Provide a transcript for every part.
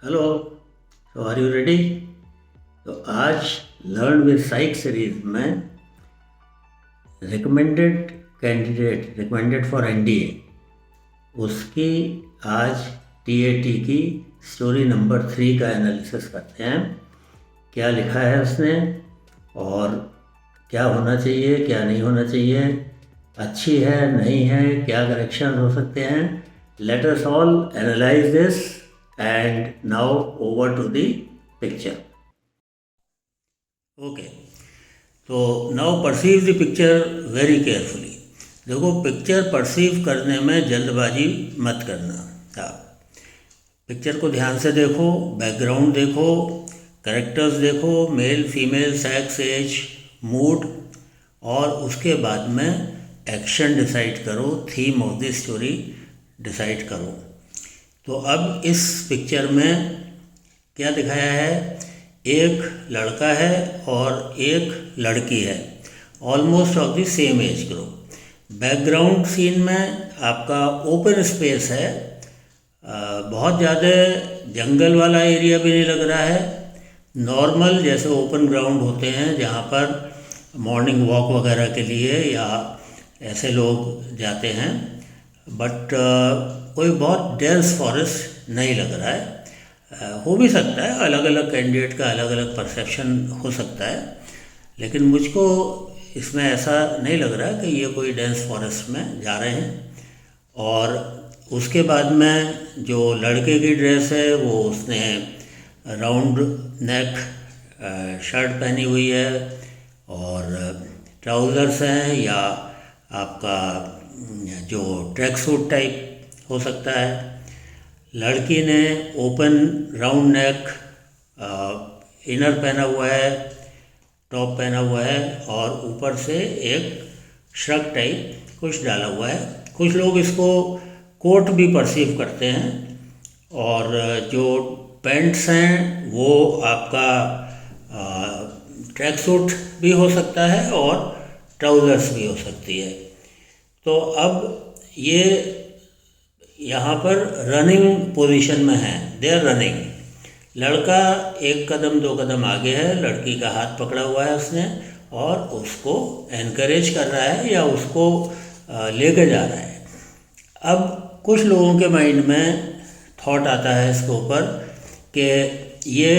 Hello. तो are you ready? तो आज लर्न विद साइक सीरीज में रिकमेंडेड फॉर एनडीए उसकी आज टीएटी की स्टोरी नंबर 3 का एनालिसिस करते हैं। क्या लिखा है उसने और क्या होना चाहिए, क्या नहीं होना चाहिए, अच्छी है नहीं है, क्या करेक्शन हो सकते हैं। Let us all analyse this and now over to the picture. Okay, तो now perceive the picture very carefully. देखो, पिक्चर परसीव करने में जल्दबाजी मत करना। पिक्चर को ध्यान से देखो, बैकग्राउंड देखो, कैरेक्टर्स देखो, male female sex age mood, और उसके बाद में एक्शन डिसाइड करो, theme of the story decide करो। तो अब इस पिक्चर में क्या दिखाया है? एक लड़का है और एक लड़की है, almost of the same age group. Background scene में आपका ओपन स्पेस है, बहुत ज़्यादा जंगल वाला एरिया भी नहीं लग रहा है, नॉर्मल जैसे ओपन ग्राउंड होते हैं जहाँ पर मॉर्निंग वॉक वगैरह के लिए या ऐसे लोग जाते हैं, बट कोई बहुत डेंस फॉरेस्ट नहीं लग रहा है। हो भी सकता है, अलग अलग कैंडिडेट का अलग अलग परसेप्शन हो सकता है, लेकिन मुझको इसमें ऐसा नहीं लग रहा कि ये कोई डेंस फॉरेस्ट में जा रहे हैं। और उसके बाद में जो लड़के की ड्रेस है वो उसने राउंड नेक शर्ट पहनी हुई है और ट्राउज़र्स हैं या आपका जो ट्रैक सूट टाइप हो सकता है। लड़की ने ओपन राउंड नेक इनर पहना हुआ है, टॉप पहना हुआ है और ऊपर से एक श्रग टाइप कुछ डाला हुआ है। कुछ लोग इसको कोट भी परसीव करते हैं, और जो पैंट्स हैं वो आपका ट्रैक सूट भी हो सकता है और ट्राउज़र्स भी हो सकती है। तो अब ये यहाँ पर रनिंग पोजीशन में है, दे आर रनिंग। लड़का एक कदम दो कदम आगे है, लड़की का हाथ पकड़ा हुआ है उसने और उसको एनकरेज कर रहा है या उसको लेके जा रहा है। अब कुछ लोगों के माइंड में थॉट आता है इसके ऊपर कि ये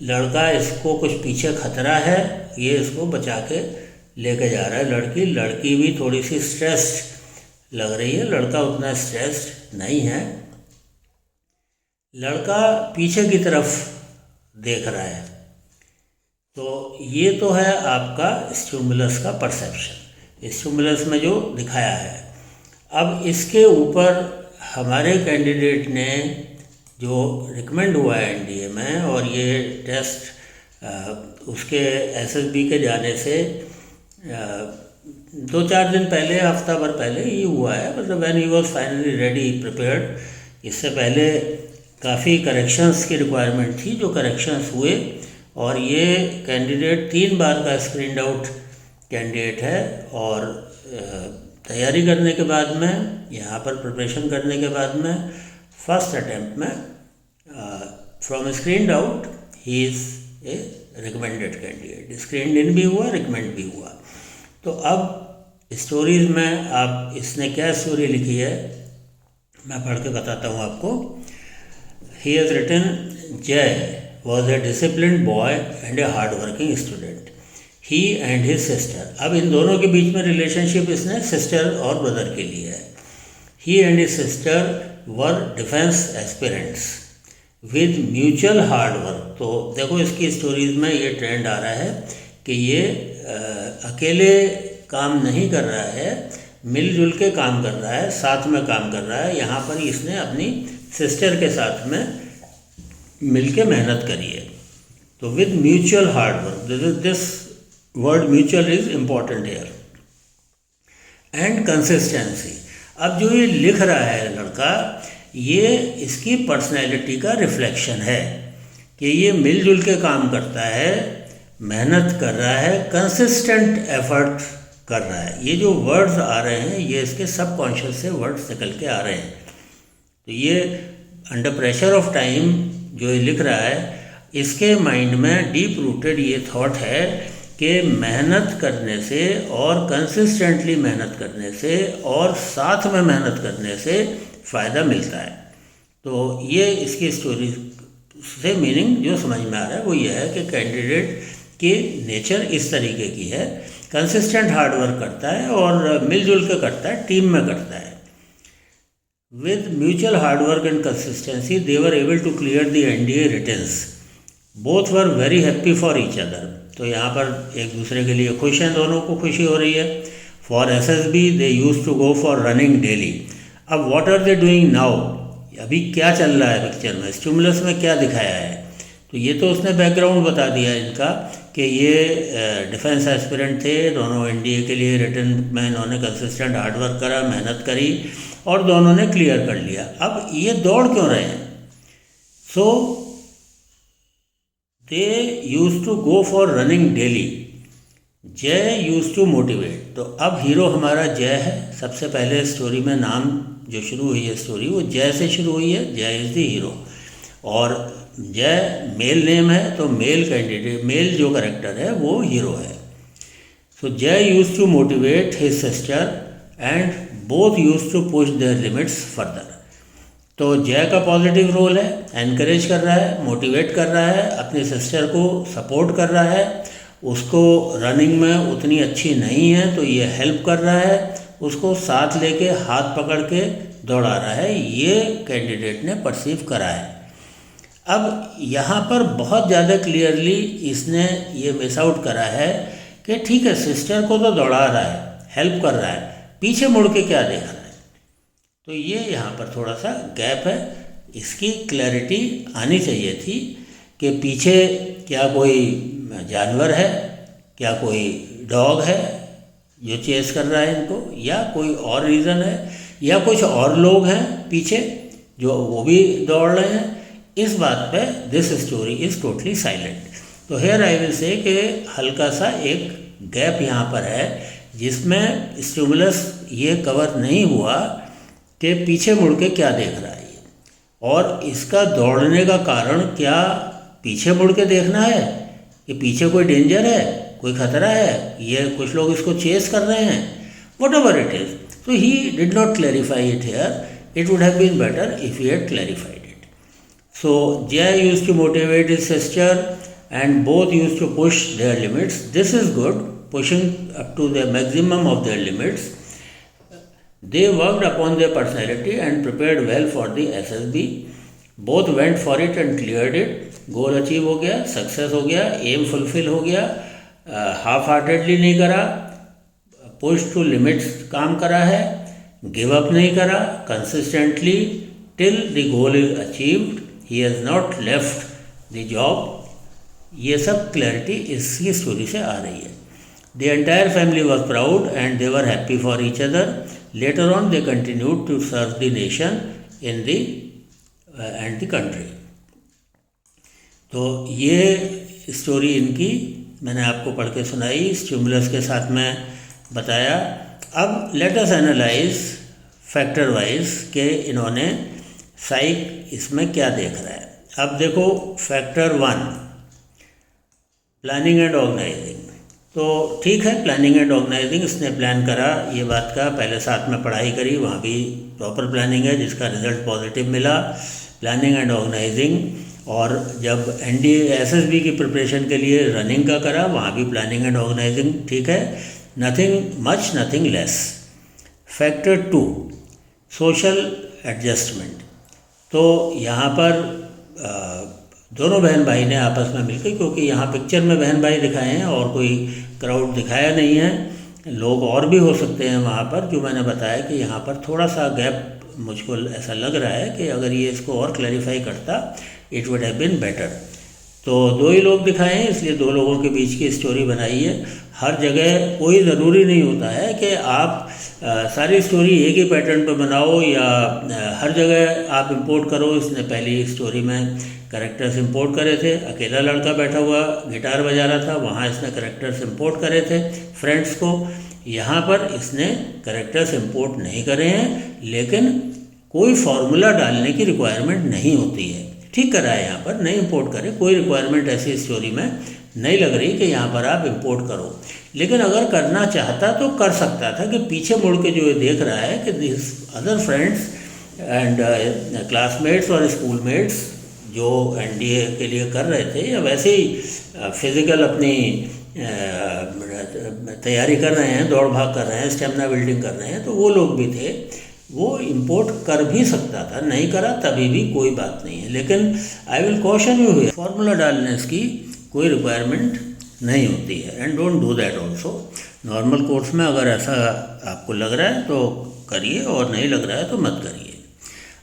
लड़का इसको कुछ पीछे खतरा है, ये इसको बचा के लेके जा रहा है। लड़की भी थोड़ी सी स्ट्रेस्ड लग रही है, लड़का उतना स्ट्रेस्ड नहीं है। लड़का पीछे की तरफ देख रहा है। तो ये तो है आपका स्टिमुलस का परसेप्शन, स्टिमुलस में जो दिखाया है। अब इसके ऊपर हमारे कैंडिडेट ने जो रिकमेंड हुआ है एनडीए में, और ये टेस्ट उसके एसएसबी के जाने से 2-4 दिन पहले, हफ्ता भर पहले ही हुआ है, मतलब when he was finally ready prepared. इससे पहले काफ़ी करेक्शंस की रिक्वायरमेंट थी, जो करेक्शंस हुए, और ये कैंडिडेट 3 बार का स्क्रीनड आउट कैंडिडेट है। और तैयारी करने के बाद में, यहाँ पर प्रिपरेशन करने के बाद में, फर्स्ट अटैम्प्ट में फ्रॉम स्क्रीनड आउट ही is a recommended candidate. Screened in भी हुआ, रिकमेंड भी हुआ। तो अब स्टोरीज़ में आप इसने क्या स्टोरी लिखी है मैं पढ़ के बताता हूँ आपको। ही हैज़ रिटन, जय was a disciplined boy and a hard working student, he and his sister. अब इन दोनों के बीच में रिलेशनशिप इसने सिस्टर और ब्रदर के लिए है। He and his sister were defence aspirants with mutual hard work. तो देखो, इसकी स्टोरीज में ये ट्रेंड आ रहा है कि ये अकेले काम नहीं कर रहा है, मिलजुल के काम कर रहा है, साथ में काम कर रहा है। यहाँ पर इसने अपनी सिस्टर के साथ में मिलके मेहनत करी है। तो with mutual hard work, this word mutual is important hair, and consistency. अब जो ये लिख रहा है लड़का, ये इसकी पर्सनैलिटी का रिफ्लेक्शन है कि ये मिलजुल के काम करता है, मेहनत कर रहा है, कंसिस्टेंट एफर्ट कर रहा है। ये जो वर्ड्स आ रहे हैं ये इसके सबकॉन्शियस से वर्ड्स निकल के आ रहे हैं। तो ये अंडर प्रेशर ऑफ टाइम जो ये लिख रहा है, इसके माइंड में डीप रूटेड ये थॉट है कि मेहनत करने से और कंसिस्टेंटली मेहनत करने से और साथ में मेहनत करने से फ़ायदा मिलता है। तो ये इसकी स्टोरी से मीनिंग जो समझ में आ रहा है वो ये है कि कैंडिडेट की नेचर इस तरीके की है, कंसिस्टेंट हार्ड वर्क करता है और मिलजुल के करता है, टीम में करता है। With mutual hard work and consistency, they were able to clear the NDA writtens. Both were very happy for each other. तो यहाँ पर एक दूसरे के लिए खुश हैं, दोनों को खुशी हो रही है। For SSB, they used to go for running daily. अब what are they doing now? अभी क्या चल रहा है पिक्चर में, स्टिमुलस में क्या दिखाया है? तो ये तो उसने बैकग्राउंड बता दिया इनका कि ये डिफेंस एस्पिरेंट थे, दोनों NDA के लिए रिटर्न में इन्होंने कंसिस्टेंट हार्डवर्क करा, मेहनत करी और दोनों ने क्लियर कर लिया। अब ये दौड़ क्यों रहे हैं? So they use to go for running daily. जय यूज टू मोटिवेट। तो अब हीरो हमारा जय है। सबसे पहले स्टोरी में नाम जो शुरू हुई है स्टोरी वो जय से शुरू हुई है, जय इज़ द हीरो। और जय मेल नेम है तो मेल कैंडिडेट, मेल जो करेक्टर है वो हीरो है। So Jai use to motivate his sister and both used to push their limits further. तो जय का पॉजिटिव रोल है, एनकरेज कर रहा है, मोटिवेट कर रहा है, अपनी सिस्टर को सपोर्ट कर रहा है, उसको रनिंग में उतनी अच्छी नहीं है तो ये हेल्प कर रहा है, उसको साथ लेके हाथ पकड़ के दौड़ा रहा है, ये कैंडिडेट ने परसीव करा है। अब यहाँ पर बहुत ज़्यादा क्लियरली इसने ये मिस आउट करा है कि ठीक है सिस्टर को तो दौड़ा रहा है, हेल्प कर रहा है, पीछे मुड़ के क्या देख रहा है। तो ये यहाँ पर थोड़ा सा गैप है, इसकी क्लैरिटी आनी चाहिए थी कि पीछे क्या कोई जानवर है, क्या कोई डॉग है जो चेस कर रहा है इनको, या कोई और रीज़न है, या कुछ और लोग हैं पीछे जो वो भी दौड़ रहे हैं। इस बात पे this story is totally silent. तो हेयर आई विल से कि हल्का सा एक गैप यहाँ पर है जिसमें स्टिमुलस ये कवर नहीं हुआ कि पीछे मुड़ के क्या देख रहा है ये, और इसका दौड़ने का कारण क्या पीछे मुड़ के देखना है कि पीछे कोई डेंजर है, कोई खतरा है, ये कुछ लोग इसको चेस कर रहे हैं, what ever it is. So he did not clarify it here. It would have been better if he had clarified it. So Jay used to motivate his sister and both used to push their limits. This is good, pushing up to the maximum of their limits. They worked upon their personality and prepared well for the SSB. Both went for it and cleared it. Goal achieve हो गया, success हो गया, aim fulfill हो गया, half-heartedly नहीं करा, push to limits काम करा है, गिव अप नहीं करा, consistently till the goal is achieved, he has not left the job. ये सब क्लैरिटी इसकी स्टोरी से आ रही है। The entire family was proud and they were happy for each other. Later on they continued to serve the nation in the end the country. तो ये story इनकी मैंने आपको पढ़ के सुनाई, स्टिमुलस के साथ में बताया। अब late us analyse factor wise के इन्होंने साइक इसमें क्या देख रहा है। अब देखो फैक्टर 1 प्लानिंग एंड ऑर्गेनाइजिंग। तो ठीक है, प्लानिंग एंड ऑर्गेनाइजिंग इसने प्लान करा, ये बात का पहले साथ में पढ़ाई करी, वहाँ भी प्रॉपर प्लानिंग है जिसका रिजल्ट पॉजिटिव मिला। प्लानिंग एंड ऑर्गेनाइजिंग, और जब NDA SSB की प्रिपरेशन के लिए रनिंग का करा वहाँ भी प्लानिंग एंड ऑर्गेनाइजिंग ठीक है, nothing much nothing less. Factor 2 social adjustment. तो यहाँ पर दोनों बहन भाई ने आपस में मिलकर, क्योंकि यहाँ पिक्चर में बहन भाई दिखाए हैं और कोई क्राउड दिखाया नहीं है, लोग और भी हो सकते हैं वहाँ पर, जो मैंने बताया कि यहाँ पर थोड़ा सा गैप मुझको ऐसा लग रहा है कि अगर ये इसको और क्लैरिफाई करता it would have been better. तो 2 ही लोग दिखाए हैं इसलिए 2 लोगों के बीच की स्टोरी बनाई है। हर जगह कोई ज़रूरी नहीं होता है कि आप सारी स्टोरी एक ही पैटर्न पर बनाओ या हर जगह आप इंपोर्ट करो। इसने पहली स्टोरी में कैरेक्टर्स इंपोर्ट करे थे, अकेला लड़का बैठा हुआ गिटार बजा रहा था, वहाँ इसने कैरेक्टर्स इंपोर्ट करे थे फ्रेंड्स को। यहाँ पर इसने कैरेक्टर्स इंपोर्ट नहीं करे हैं, लेकिन कोई फार्मूला डालने की रिक्वायरमेंट नहीं होती है। ठीक करा है, यहाँ पर नहीं इंपोर्ट करे, कोई रिक्वायरमेंट ऐसी स्टोरी में नहीं लग रही कि यहाँ पर आप इंपोर्ट करो। लेकिन अगर करना चाहता तो कर सकता था कि पीछे मुड़ के जो ये देख रहा है कि this other friends and classmates और स्कूलमेट्स जो एनडीए के लिए कर रहे थे या वैसे ही फिज़िकल अपनी तैयारी कर रहे हैं, दौड़ भाग कर रहे हैं, स्टेमिना बिल्डिंग कर रहे हैं, तो वो लोग भी थे, वो इंपोर्ट कर भी सकता था, नहीं करा तभी भी कोई बात नहीं है। लेकिन I will caution you here, formula डालने की कोई रिक्वायरमेंट नहीं होती है, and don't do that also. Normal course में अगर ऐसा आपको लग रहा है तो करिए, और नहीं लग रहा है तो मत करिए।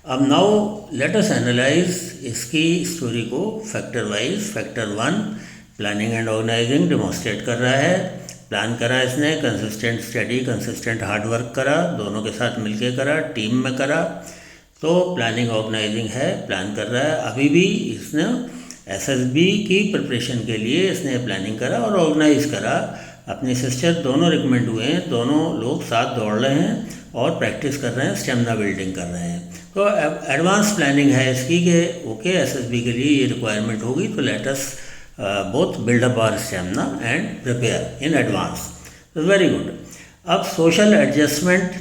अब नाउ लेट अस एनालाइज इसकी स्टोरी को factor wise. Factor 1 planning and organising demonstrate कर रहा है। प्लान करा इसने, consistent study, consistent hard work करा, दोनों के साथ मिलके करा, टीम में करा, तो प्लानिंग ऑर्गेनाइजिंग है, प्लान कर रहा है। अभी भी इसने एसएसबी की प्रिपरेशन के लिए इसने प्लानिंग करा और ऑर्गेनाइज करा। अपनी सिस्टर दोनों रिकमेंड हुए हैं, दोनों लोग साथ दौड़ रहे हैं और प्रैक्टिस कर रहे हैं, स्टेमिना बिल्डिंग कर रहे हैं। तो एडवांस प्लानिंग है इसकी कि ओके एसएसबी के लिए ये रिक्वायरमेंट होगी, तो let us both build up our stamina and prepare in advance. तो वेरी गुड। अब सोशल एडजस्टमेंट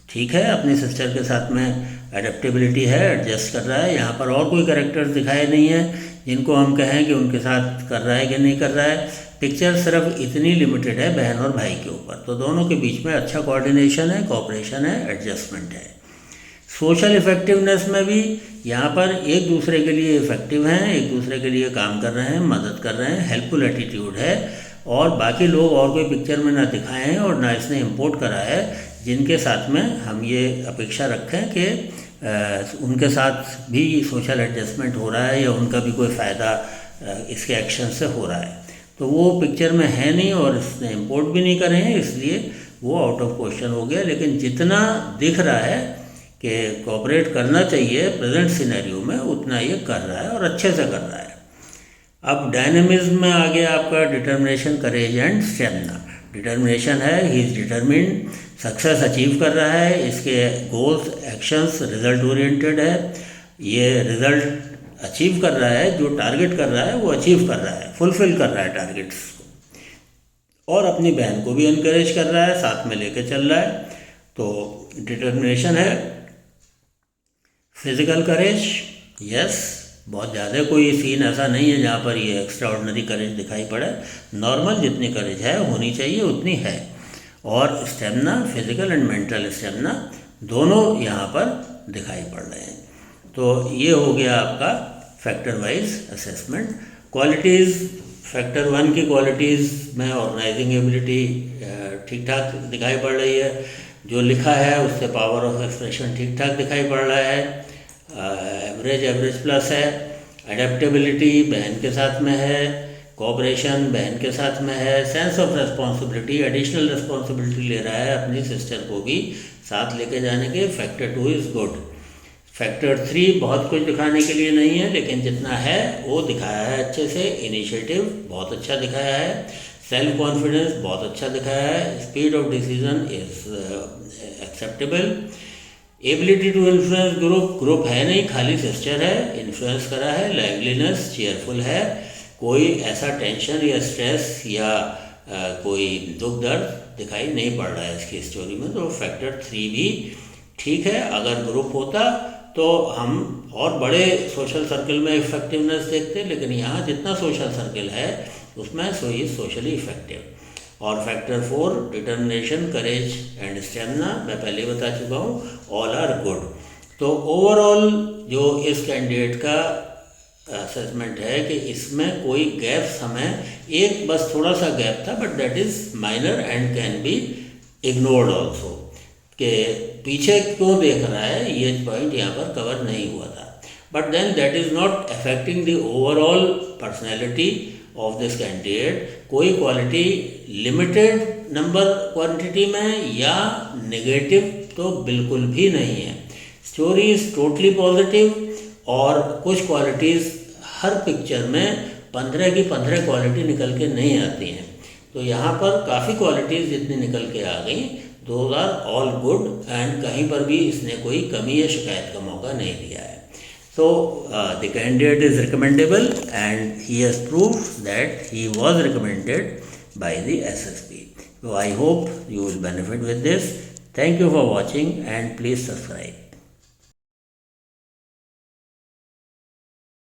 ठीक है, अपनी सिस्टर के साथ में एडेप्टेबिलिटी है, एडजस्ट कर रहा है। यहाँ पर और कोई कैरेक्टर्स दिखाए नहीं है जिनको हम कहें कि उनके साथ कर रहा है कि नहीं कर रहा है। पिक्चर सिर्फ इतनी लिमिटेड है बहन और भाई के ऊपर, तो दोनों के बीच में अच्छा कोऑर्डिनेशन है, कोऑपरेशन है, एडजस्टमेंट है। सोशल इफ़ेक्टिवनेस में भी यहाँ पर एक दूसरे के लिए इफ़ेक्टिव हैं, एक दूसरे के लिए काम कर रहे हैं, मदद कर रहे हैं, हेल्पफुल एटीट्यूड है। और बाकी लोग और कोई पिक्चर में ना दिखाए हैं और ना इसने इंपोर्ट करा है जिनके साथ में हम ये अपेक्षा रखें कि उनके साथ भी सोशल एडजस्टमेंट हो रहा है या उनका भी कोई फ़ायदा इसके एक्शन से हो रहा है। तो वो पिक्चर में है नहीं और इसने इंपोर्ट भी नहीं करे हैं, इसलिए वो आउट ऑफ क्वेश्चन हो गया। लेकिन जितना दिख रहा है कि कोऑपरेट करना चाहिए प्रेजेंट सिनेरियो में, उतना ये कर रहा है और अच्छे से कर रहा है। अब डायनेमिज्म में आ गया आपका determination, courage and stamina. Determination है, he is determined, success achieve कर रहा है, इसके गोल्स, एक्शंस रिजल्ट ओरिएंटेड है, ये रिजल्ट अचीव कर रहा है, जो टारगेट कर रहा है वो अचीव कर रहा है, फुलफिल कर रहा है टारगेट्स को, और अपनी बहन को भी इनकरेज कर रहा है, साथ में लेके चल रहा है। तो डिटर्मिनेशन है। फिज़िकल करेज, यस, बहुत ज़्यादा कोई सीन ऐसा नहीं है जहाँ पर ये एक्स्ट्रा ऑर्डिनरी करेज दिखाई पड़े, नॉर्मल जितनी करेज है होनी चाहिए उतनी है। और stamina, physical and mental stamina दोनों यहाँ पर दिखाई पड़ रहे हैं। तो ये हो गया आपका factor wise assessment. Qualities, factor 1 की क्वालिटीज़ में ऑर्गेनाइजिंग एबिलिटी ठीक ठाक दिखाई पड़ रही है, जो लिखा है उससे पावर ऑफ एक्सप्रेशन ठीक ठाक दिखाई पड़ रहा है, एवरेज प्लस है, एडेप्टेबिलिटी बहन के साथ में है, कोऑपरेशन बहन के साथ में है, sense of responsibility, additional responsibility ले रहा है अपनी सिस्टर को भी साथ लेके जाने के। Factor 2 is good. फैक्टर 3 बहुत कुछ दिखाने के लिए नहीं है, लेकिन जितना है वो दिखाया है अच्छे से। इनिशिएटिव बहुत अच्छा दिखाया है, सेल्फ कॉन्फिडेंस बहुत अच्छा दिखाया है, speed of decision is acceptable, ability to influence group है नहीं, खाली सिस्टर है, इन्फ्लुएंस करा है, लाइवलीनेस, चेयरफुल है, कोई ऐसा टेंशन या स्ट्रेस या कोई दुख दर्द दिखाई नहीं पड़ रहा है इसकी स्टोरी में। तो फैक्टर 3 भी ठीक है। अगर ग्रुप होता तो हम और बड़े सोशल सर्कल में इफेक्टिवनेस देखते, लेकिन यहाँ जितना सोशल सर्कल है उसमें सोशली इफेक्टिव। और factor 4 determination, courage and stamina, मैं पहले बता चुका हूँ, ऑल आर गुड। तो ओवरऑल जो इस कैंडिडेट का असेसमेंट है कि इसमें कोई गैप्स हमें, एक बस थोड़ा सा गैप था, but that is minor and can be ignored also, कि पीछे क्यों देख रहा है, ये पॉइंट यहाँ पर कवर नहीं हुआ था। But then that is not affecting the overall personality of this candidate. कोई क्वालिटी लिमिटेड नंबर क्वांटिटी में या नेगेटिव तो बिल्कुल भी नहीं है। स्टोरी इज़ टोटली पॉजिटिव, और कुछ क्वालिटीज़ हर पिक्चर में 15 की 15 क्वालिटी निकल के नहीं आती हैं। तो यहाँ पर काफ़ी क्वालिटीज़ जितनी निकल के आ गई, those are all good, and कहीं पर भी इसने कोई कमी या शिकायत का मौका नहीं दिया है। So the candidate is recommendable, and he has proved that he was recommended by the SSB. So I hope you will benefit with this. Thank you for watching, and please subscribe.